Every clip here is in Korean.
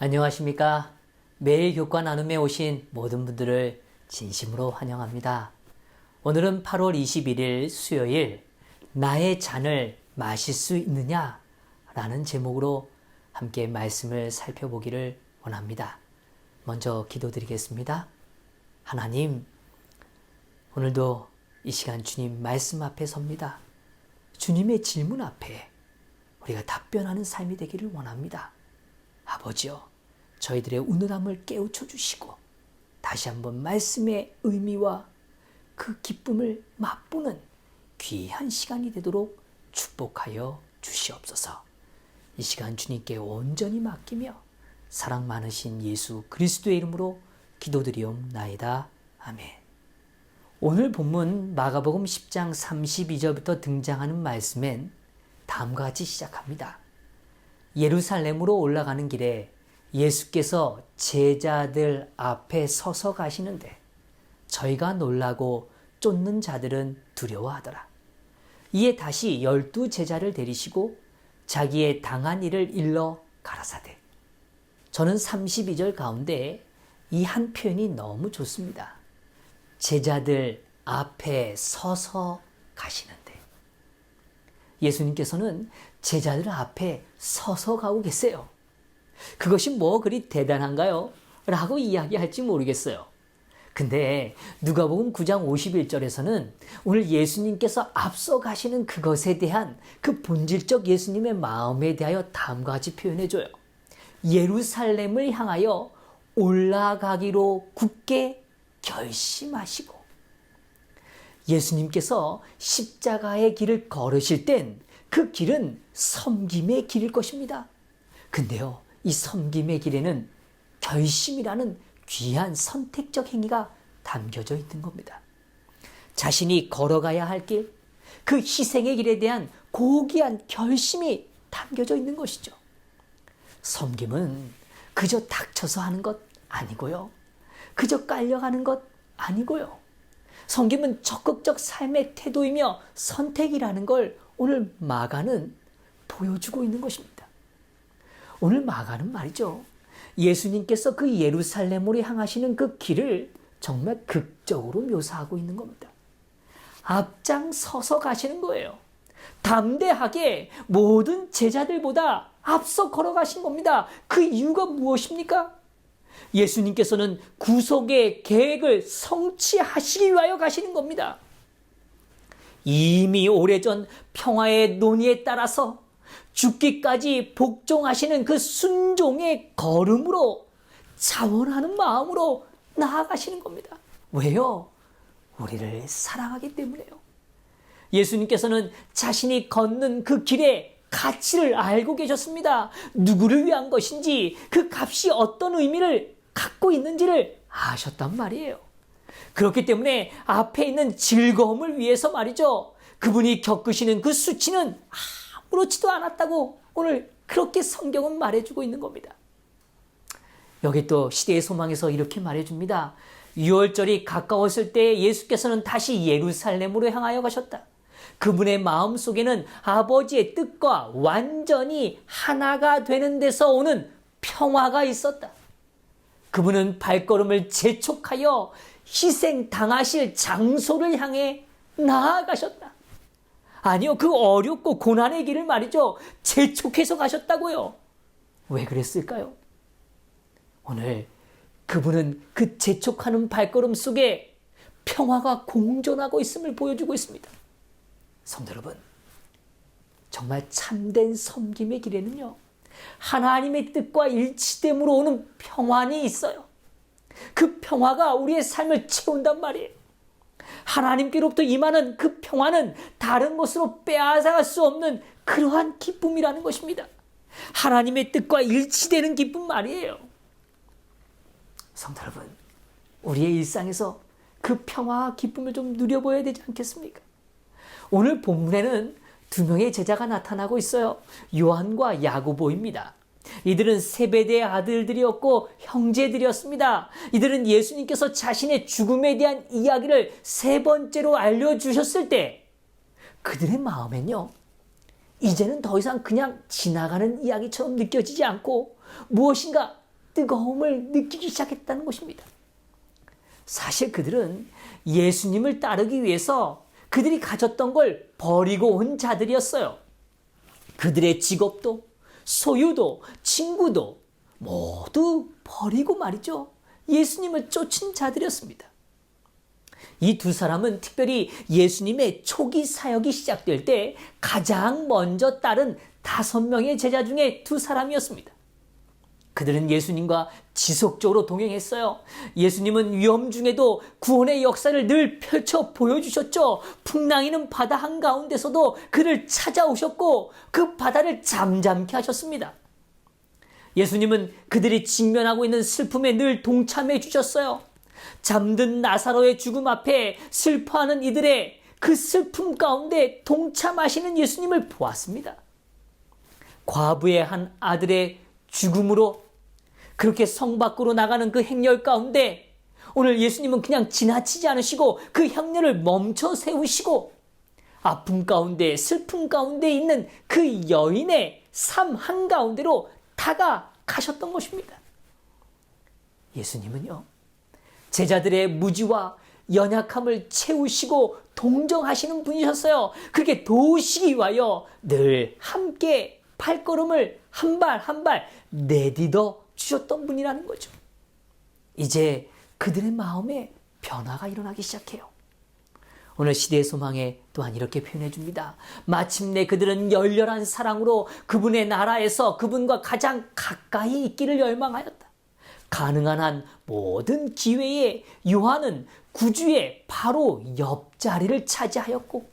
안녕하십니까? 매일 교과 나눔에 오신 모든 분들을 진심으로 환영합니다. 오늘은 8월 21일 수요일, 나의 잔을 마실 수 있느냐? 라는 제목으로 함께 말씀을 살펴보기를 원합니다. 먼저 기도드리겠습니다. 하나님, 오늘도 이 시간 주님 말씀 앞에 섭니다. 주님의 질문 앞에 우리가 답변하는 삶이 되기를 원합니다. 아버지여, 저희들의 우는함을 깨우쳐 주시고 다시 한번 말씀의 의미와 그 기쁨을 맛보는 귀한 시간이 되도록 축복하여 주시옵소서. 이 시간 주님께 온전히 맡기며 사랑 많으신 예수 그리스도의 이름으로 기도드리옵나이다. 아멘. 오늘 본문 마가복음 10장 32절부터 등장하는 말씀엔 다음과 같이 시작합니다. 예루살렘으로 올라가는 길에 예수께서 제자들 앞에 서서 가시는데 저희가 놀라고 쫓는 자들은 두려워하더라. 이에 다시 12 제자를 데리시고 자기의 당한 일을 일러 가라사대. 저는 32절 가운데 이 한 표현이 너무 좋습니다. 제자들 앞에 서서 가시는데 예수님께서는 제자들 앞에 서서 가고 계세요. 그것이 뭐 그리 대단한가요? 라고 이야기할지 모르겠어요. 근데 누가복음 9장 51절에서는 오늘 예수님께서 앞서 가시는 그것에 대한 그 본질적 예수님의 마음에 대하여 다음과 같이 표현해줘요. 예루살렘을 향하여 올라가기로 굳게 결심하시고, 예수님께서 십자가의 길을 걸으실 땐 그 길은 섬김의 길일 것입니다. 근데요, 이 섬김의 길에는 결심이라는 귀한 선택적 행위가 담겨져 있는 겁니다. 자신이 걸어가야 할 길, 그 희생의 길에 대한 고귀한 결심이 담겨져 있는 것이죠. 섬김은 그저 닥쳐서 하는 것 아니고요. 그저 깔려가는 것 아니고요. 섬김은 적극적 삶의 태도이며 선택이라는 걸 오늘 마가는 보여주고 있는 것입니다. 오늘 마가는 말이죠. 예수님께서 그 예루살렘으로 향하시는 그 길을 정말 극적으로 묘사하고 있는 겁니다. 앞장서서 가시는 거예요. 담대하게 모든 제자들보다 앞서 걸어가신 겁니다. 그 이유가 무엇입니까? 예수님께서는 구속의 계획을 성취하시기 위하여 가시는 겁니다. 이미 오래전 평화의 논의에 따라서 죽기까지 복종하시는 그 순종의 걸음으로 자원하는 마음으로 나아가시는 겁니다. 왜요? 우리를 사랑하기 때문에요. 예수님께서는 자신이 걷는 그 길의 가치를 알고 계셨습니다. 누구를 위한 것인지, 그 값이 어떤 의미를 갖고 있는지를 아셨단 말이에요. 그렇기 때문에 앞에 있는 즐거움을 위해서 말이죠. 그분이 겪으시는 그 수치는 아무렇지도 않았다고 오늘 그렇게 성경은 말해주고 있는 겁니다. 여기 또 시대의 소망에서 이렇게 말해줍니다. 유월절이 가까웠을 때 예수께서는 다시 예루살렘으로 향하여 가셨다. 그분의 마음속에는 아버지의 뜻과 완전히 하나가 되는 데서 오는 평화가 있었다. 그분은 발걸음을 재촉하여 희생당하실 장소를 향해 나아가셨다. 아니요, 그 어렵고 고난의 길을 말이죠, 재촉해서 가셨다고요. 왜 그랬을까요? 오늘 그분은 그 재촉하는 발걸음 속에 평화가 공존하고 있음을 보여주고 있습니다. 성도 여러분, 정말 참된 섬김의 길에는요, 하나님의 뜻과 일치됨으로 오는 평안이 있어요. 그 평화가 우리의 삶을 채운단 말이에요. 하나님께로부터 임하는 그 평화는 다른 것으로 빼앗아갈 수 없는 그러한 기쁨이라는 것입니다. 하나님의 뜻과 일치되는 기쁨 말이에요. 성도 여러분, 우리의 일상에서 그 평화와 기쁨을 좀 누려보아야 되지 않겠습니까? 오늘 본문에는 두 명의 제자가 나타나고 있어요. 요한과 야고보입니다. 이들은 세베대의 아들들이었고 형제들이었습니다. 이들은 예수님께서 자신의 죽음에 대한 이야기를 세 번째로 알려주셨을 때 그들의 마음엔요, 이제는 더 이상 그냥 지나가는 이야기처럼 느껴지지 않고 무엇인가 뜨거움을 느끼기 시작했다는 것입니다. 사실 그들은 예수님을 따르기 위해서 그들이 가졌던 걸 버리고 온 자들이었어요. 그들의 직업도, 소유도, 친구도 모두 버리고 말이죠. 예수님을 쫓은 자들이었습니다. 이 두 사람은 특별히 예수님의 초기 사역이 시작될 때 가장 먼저 따른 5명의 제자 중에 두 사람이었습니다. 그들은 예수님과 지속적으로 동행했어요. 예수님은 위험 중에도 구원의 역사를 늘 펼쳐 보여주셨죠. 풍랑이는 바다 한가운데서도 그를 찾아오셨고 그 바다를 잠잠케 하셨습니다. 예수님은 그들이 직면하고 있는 슬픔에 늘 동참해 주셨어요. 잠든 나사로의 죽음 앞에 슬퍼하는 이들의 그 슬픔 가운데 동참하시는 예수님을 보았습니다. 과부의 한 아들의 죽음으로 그렇게 성 밖으로 나가는 그 행렬 가운데 오늘 예수님은 그냥 지나치지 않으시고 그 행렬을 멈춰 세우시고 아픔 가운데 슬픔 가운데 있는 그 여인의 삶 한가운데로 다가가셨던 것입니다. 예수님은요, 제자들의 무지와 연약함을 채우시고 동정하시는 분이셨어요. 그렇게 도우시기 위하여 늘 함께 발걸음을 한 발 한 발 내딛어 주셨던 분이라는 거죠. 이제 그들의 마음에 변화가 일어나기 시작해요. 오늘 시대의 소망에 또한 이렇게 표현해 줍니다. 마침내 그들은 열렬한 사랑으로 그분의 나라에서 그분과 가장 가까이 있기를 열망하였다. 가능한 한 모든 기회에 요한은 구주의 바로 옆자리를 차지하였고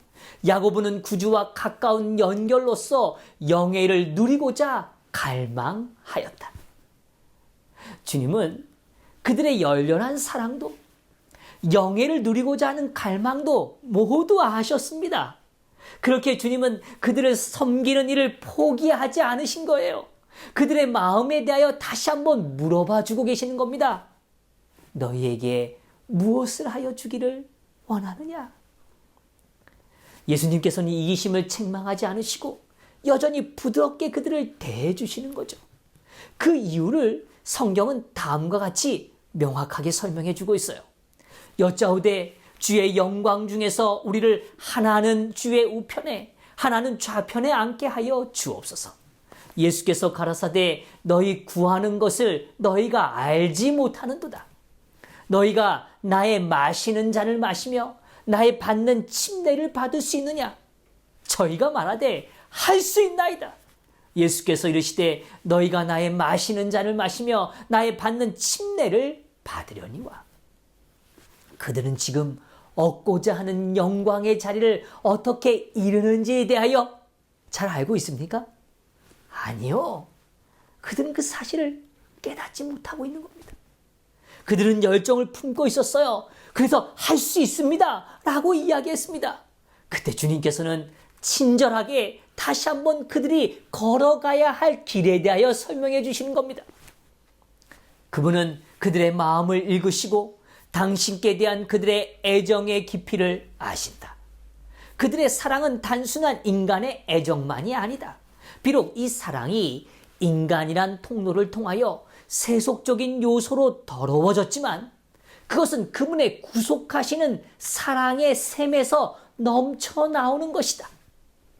야고보는 구주와 가까운 연결로서 영예를 누리고자 갈망하였다. 주님은 그들의 열렬한 사랑도 영예를 누리고자 하는 갈망도 모두 아셨습니다. 그렇게 주님은 그들을 섬기는 일을 포기하지 않으신 거예요. 그들의 마음에 대하여 다시 한번 물어봐 주고 계시는 겁니다. 너희에게 무엇을 하여 주기를 원하느냐? 예수님께서는 이기심을 책망하지 않으시고 여전히 부드럽게 그들을 대해 주시는 거죠. 그 이유를 성경은 다음과 같이 명확하게 설명해 주고 있어요. 여짜오되 주의 영광 중에서 우리를 하나는 주의 우편에 하나는 좌편에 앉게 하여 주옵소서. 예수께서 가라사대 너희 구하는 것을 너희가 알지 못하는도다. 너희가 나의 마시는 잔을 마시며 나의 받는 침례를 받을 수 있느냐? 저희가 말하되 할 수 있나이다. 예수께서 이르시되 너희가 나의 마시는 잔을 마시며 나의 받는 침례를 받으려니와. 그들은 지금 얻고자 하는 영광의 자리를 어떻게 이루는지에 대하여 잘 알고 있습니까? 아니요. 그들은 그 사실을 깨닫지 못하고 있는 겁니다. 그들은 열정을 품고 있었어요. 그래서 할 수 있습니다 라고 이야기했습니다. 그때 주님께서는 친절하게 다시 한번 그들이 걸어가야 할 길에 대하여 설명해 주시는 겁니다. 그분은 그들의 마음을 읽으시고 당신께 대한 그들의 애정의 깊이를 아신다. 그들의 사랑은 단순한 인간의 애정만이 아니다. 비록 이 사랑이 인간이란 통로를 통하여 세속적인 요소로 더러워졌지만 그것은 그분의 구속하시는 사랑의 샘에서 넘쳐 나오는 것이다.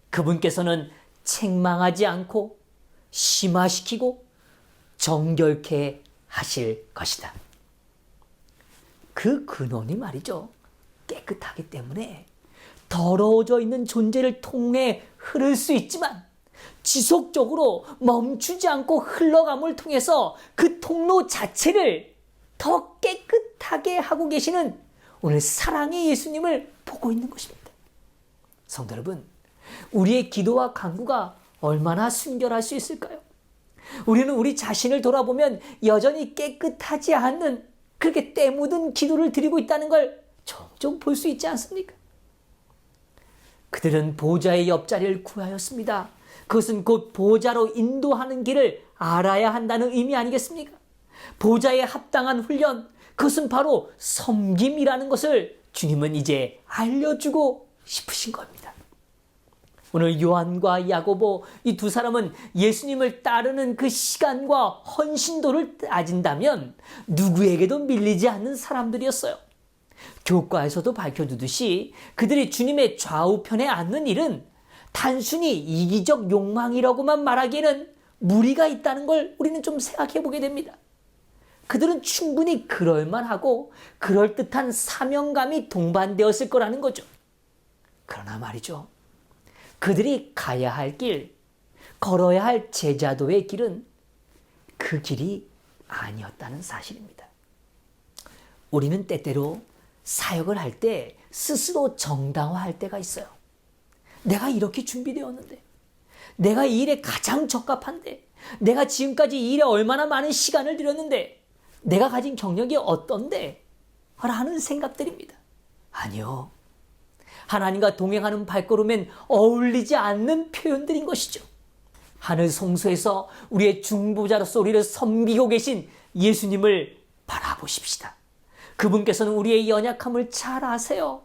그분께서는 책망하지 않고 심화시키고 정결케 하실 것이다. 그 근원이 말이죠. 깨끗하기 때문에 더러워져 있는 존재를 통해 흐를 수 있지만 지속적으로 멈추지 않고 흘러감을 통해서 그 통로 자체를 더 깨끗하게 하고 계시는 오늘 사랑의 예수님을 보고 있는 것입니다. 성도 여러분, 우리의 기도와 간구가 얼마나 순결할 수 있을까요? 우리는 우리 자신을 돌아보면 여전히 깨끗하지 않는 그렇게 때 묻은 기도를 드리고 있다는 걸 종종 볼 수 있지 않습니까? 그들은 보좌의 옆자리를 구하였습니다. 그것은 곧 보좌로 인도하는 길을 알아야 한다는 의미 아니겠습니까? 보좌에 합당한 훈련, 그것은 바로 섬김이라는 것을 주님은 이제 알려주고 싶으신 겁니다. 오늘 요한과 야고보 이 두 사람은 예수님을 따르는 그 시간과 헌신도를 따진다면 누구에게도 밀리지 않는 사람들이었어요. 교과에서도 밝혀두듯이 그들이 주님의 좌우편에 앉는 일은 단순히 이기적 욕망이라고만 말하기에는 무리가 있다는 걸 우리는 좀 생각해 보게 됩니다. 그들은 충분히 그럴만하고 그럴듯한 사명감이 동반되었을 거라는 거죠. 그러나 말이죠. 그들이 가야 할 길, 걸어야 할 제자도의 길은 그 길이 아니었다는 사실입니다. 우리는 때때로 사역을 할 때 스스로 정당화할 때가 있어요. 내가 이렇게 준비되었는데, 내가 이 일에 가장 적합한데, 내가 지금까지 이 일에 얼마나 많은 시간을 들였는데, 내가 가진 경력이 어떤데? 라는 생각들입니다. 아니요. 하나님과 동행하는 발걸음엔 어울리지 않는 표현들인 것이죠. 하늘 성소에서 우리의 중보자로서 우리를 섬기고 계신 예수님을 바라보십시다. 그분께서는 우리의 연약함을 잘 아세요.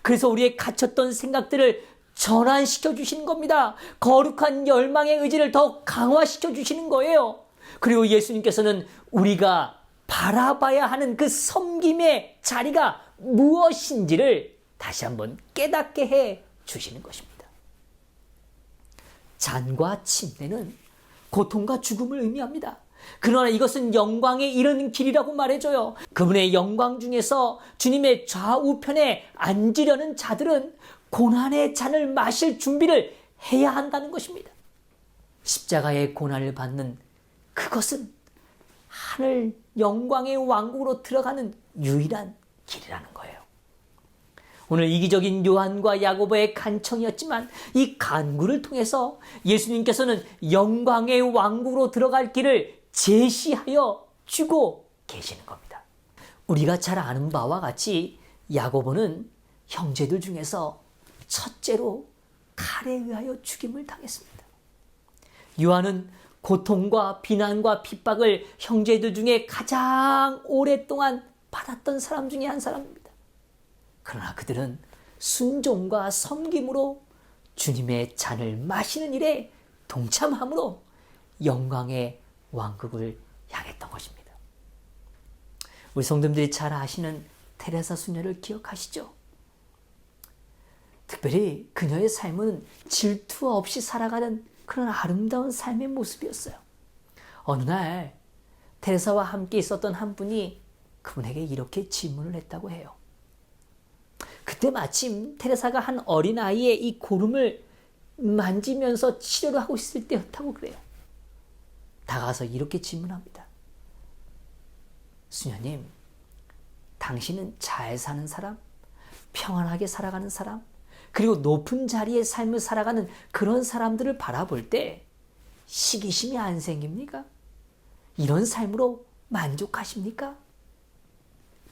그래서 우리의 갇혔던 생각들을 전환시켜 주시는 겁니다. 거룩한 열망의 의지를 더 강화시켜 주시는 거예요. 그리고 예수님께서는 우리가 바라봐야 하는 그 섬김의 자리가 무엇인지를 다시 한번 깨닫게 해 주시는 것입니다. 잔과 침례는 고통과 죽음을 의미합니다. 그러나 이것은 영광에 이르는 길이라고 말해줘요. 그분의 영광 중에서 주님의 좌우편에 앉으려는 자들은 고난의 잔을 마실 준비를 해야 한다는 것입니다. 십자가의 고난을 받는 그것은 하늘 영광의 왕국으로 들어가는 유일한 길이라는 거예요. 오늘 이기적인 요한과 야고보의 간청이었지만 이 간구를 통해서 예수님께서는 영광의 왕국으로 들어갈 길을 제시하여 주고 계시는 겁니다. 우리가 잘 아는 바와 같이 야고보는 형제들 중에서 첫째로 칼에 의하여 죽임을 당했습니다. 요한은 고통과 비난과 핍박을 형제들 중에 가장 오랫동안 받았던 사람 중에 한 사람입니다. 그러나 그들은 순종과 섬김으로 주님의 잔을 마시는 일에 동참함으로 영광의 왕국을 향했던 것입니다. 우리 성도님들이 잘 아시는 테레사 수녀를 기억하시죠? 특별히 그녀의 삶은 질투 없이 살아가는 그런 아름다운 삶의 모습이었어요. 어느 날 테레사와 함께 있었던 한 분이 그분에게 이렇게 질문을 했다고 해요. 그때 마침 테레사가 한 어린아이의 이 고름을 만지면서 치료를 하고 있을 때였다고 그래요. 다가가서 이렇게 질문합니다. 수녀님, 당신은 잘 사는 사람, 평안하게 살아가는 사람, 그리고 높은 자리의 삶을 살아가는 그런 사람들을 바라볼 때 시기심이 안 생깁니까? 이런 삶으로 만족하십니까?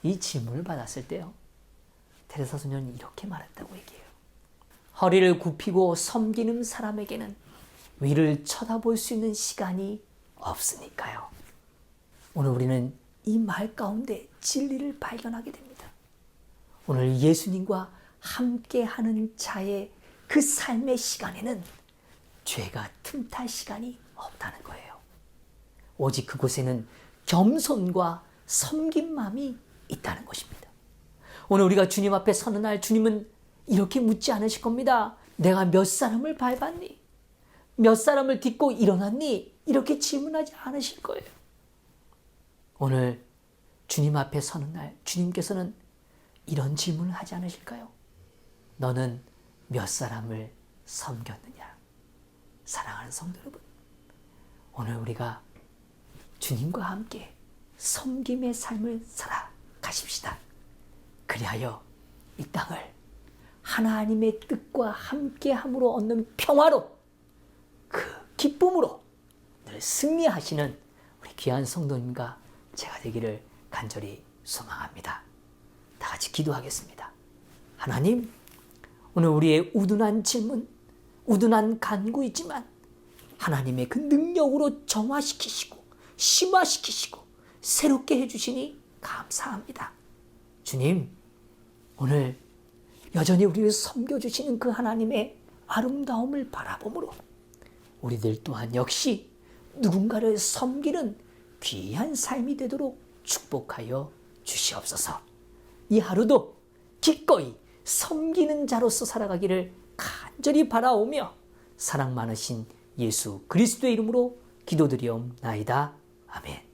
이 질문을 받았을 때요. 테레사 소녀는 이렇게 말했다고 얘기해요. 허리를 굽히고 섬기는 사람에게는 위를 쳐다볼 수 있는 시간이 없으니까요. 오늘 우리는 이 말 가운데 진리를 발견하게 됩니다. 오늘 예수님과 함께하는 자의 그 삶의 시간에는 죄가 틈탈 시간이 없다는 거예요. 오직 그곳에는 겸손과 섬김맘이 있다는 것입니다. 오늘 우리가 주님 앞에 서는 날 주님은 이렇게 묻지 않으실 겁니다. 내가 몇 사람을 밟았니? 몇 사람을 딛고 일어났니? 이렇게 질문하지 않으실 거예요. 오늘 주님 앞에 서는 날 주님께서는 이런 질문을 하지 않으실까요? 너는 몇 사람을 섬겼느냐? 사랑하는 성도 여러분, 오늘 우리가 주님과 함께 섬김의 삶을 살아가십시다. 그리하여 이 땅을 하나님의 뜻과 함께함으로 얻는 평화로, 그 기쁨으로 늘 승리하시는 우리 귀한 성도님과 제가 되기를 간절히 소망합니다. 다 같이 기도하겠습니다. 하나님, 오늘 우리의 우둔한 질문, 우둔한 간구이지만 하나님의 그 능력으로 정화시키시고 심화시키시고 새롭게 해주시니 감사합니다. 주님, 오늘 여전히 우리를 섬겨주시는 그 하나님의 아름다움을 바라보므로 우리들 또한 역시 누군가를 섬기는 귀한 삶이 되도록 축복하여 주시옵소서. 이 하루도 기꺼이 섬기는 자로서 살아가기를 간절히 바라오며 사랑 많으신 예수 그리스도의 이름으로 기도드리옵나이다. 아멘.